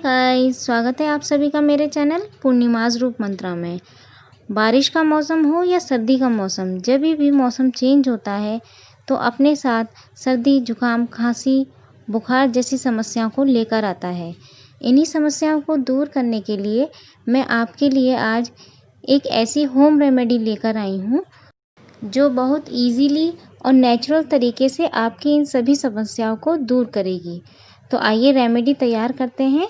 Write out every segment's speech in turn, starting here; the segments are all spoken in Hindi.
गाइस, स्वागत है आप सभी का मेरे चैनल पूर्णिमाज रूप मंत्रा में। बारिश का मौसम हो या सर्दी का मौसम, जब भी मौसम चेंज होता है तो अपने साथ सर्दी, जुकाम, खांसी, बुखार जैसी समस्याओं को लेकर आता है। इन्हीं समस्याओं को दूर करने के लिए मैं आपके लिए आज एक ऐसी होम रेमेडी लेकर आई हूँ जो बहुत इजीली और नेचुरल तरीके से आपकी इन सभी समस्याओं को दूर करेगी। तो आइए रेमेडी तैयार करते हैं।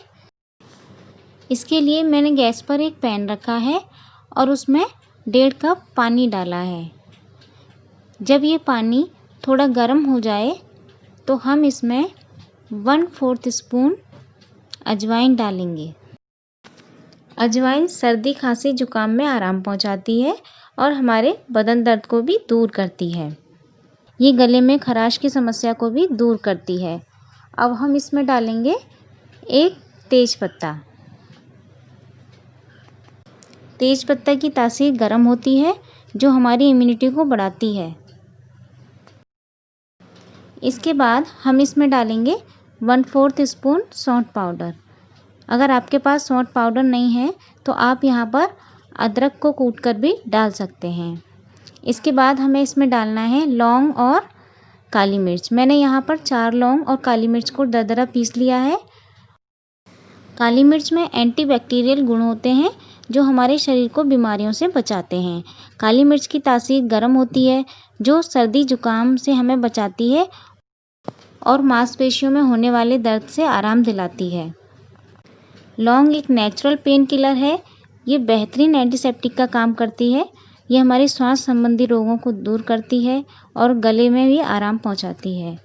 इसके लिए मैंने गैस पर एक पैन रखा है और उसमें 1.5 कप पानी डाला है। जब ये पानी थोड़ा गर्म हो जाए तो हम इसमें 1/4 स्पून अजवाइन डालेंगे। अजवाइन सर्दी, खांसी, जुकाम में आराम पहुंचाती है और हमारे बदन दर्द को भी दूर करती है। ये गले में खराश की समस्या को भी दूर करती है। अब हम इसमें डालेंगे एक तेज़पत्ता। तेज़पत्ता की तासीर गर्म होती है जो हमारी इम्यूनिटी को बढ़ाती है। इसके बाद हम इसमें डालेंगे 1/4 स्पून सौंठ पाउडर। अगर आपके पास सौंठ पाउडर नहीं है तो आप यहाँ पर अदरक को कूटकर भी डाल सकते हैं। इसके बाद हमें इसमें डालना है लौंग और काली मिर्च। मैंने यहाँ पर 4 लौंग और काली मिर्च को दरदरा पीस लिया है। काली मिर्च में एंटीबैक्टीरियल गुण होते हैं जो हमारे शरीर को बीमारियों से बचाते हैं। काली मिर्च की तासीर गर्म होती है जो सर्दी जुकाम से हमें बचाती है और मांसपेशियों में होने वाले दर्द से आराम दिलाती है। लौंग एक नेचुरल पेन किलर है। ये बेहतरीन एंटीसेप्टिक का काम करती है। ये हमारे श्वास संबंधी रोगों को दूर करती है और गले में भी आराम पहुंचाती है।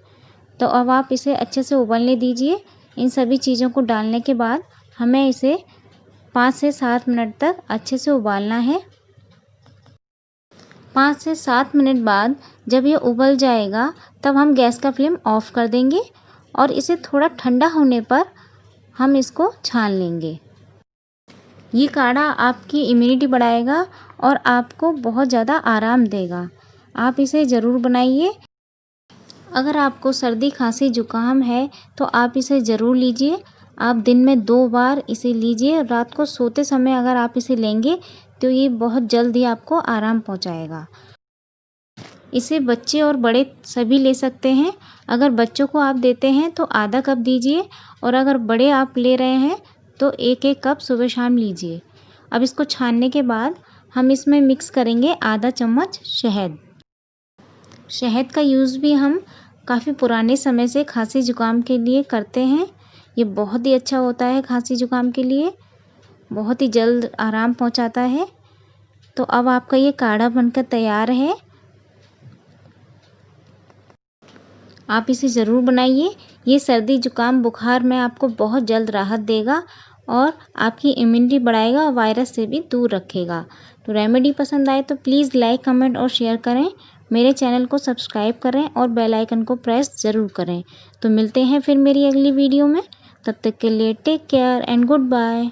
तो अब आप इसे अच्छे से उबलने दीजिए। इन सभी चीज़ों को डालने के बाद हमें इसे 5 से 7 मिनट तक अच्छे से उबालना है। 5 से 7 मिनट बाद जब ये उबल जाएगा तब हम गैस का फ्लेम ऑफ कर देंगे और इसे थोड़ा ठंडा होने पर हम इसको छान लेंगे। ये काढ़ा आपकी इम्यूनिटी बढ़ाएगा और आपको बहुत ज़्यादा आराम देगा। आप इसे ज़रूर बनाइए। अगर आपको सर्दी, खांसी, जुकाम है तो आप इसे ज़रूर लीजिए। आप दिन में 2 बार इसे लीजिए। रात को सोते समय अगर आप इसे लेंगे तो ये बहुत जल्द ही आपको आराम पहुंचाएगा। इसे बच्चे और बड़े सभी ले सकते हैं। अगर बच्चों को आप देते हैं तो आधा कप दीजिए और अगर बड़े आप ले रहे हैं तो 1-1 कप सुबह शाम लीजिए। अब इसको छानने के बाद हम इसमें मिक्स करेंगे आधा चम्मच शहद। शहद का यूज़ भी हम काफ़ी पुराने समय से खांसी जुकाम के लिए करते हैं। ये बहुत ही अच्छा होता है खांसी जुकाम के लिए, बहुत ही जल्द आराम पहुंचाता है। तो अब आपका ये काढ़ा बनकर तैयार है। आप इसे ज़रूर बनाइए। ये सर्दी, जुकाम, बुखार में आपको बहुत जल्द राहत देगा और आपकी इम्यूनिटी बढ़ाएगा और वायरस से भी दूर रखेगा। तो रेमेडी पसंद आए तो प्लीज़ लाइक, कमेंट और शेयर करें। मेरे चैनल को सब्सक्राइब करें और बेल आइकन को प्रेस ज़रूर करें। तो मिलते हैं फिर मेरी अगली वीडियो में। तब तक के लिए take care and good bye.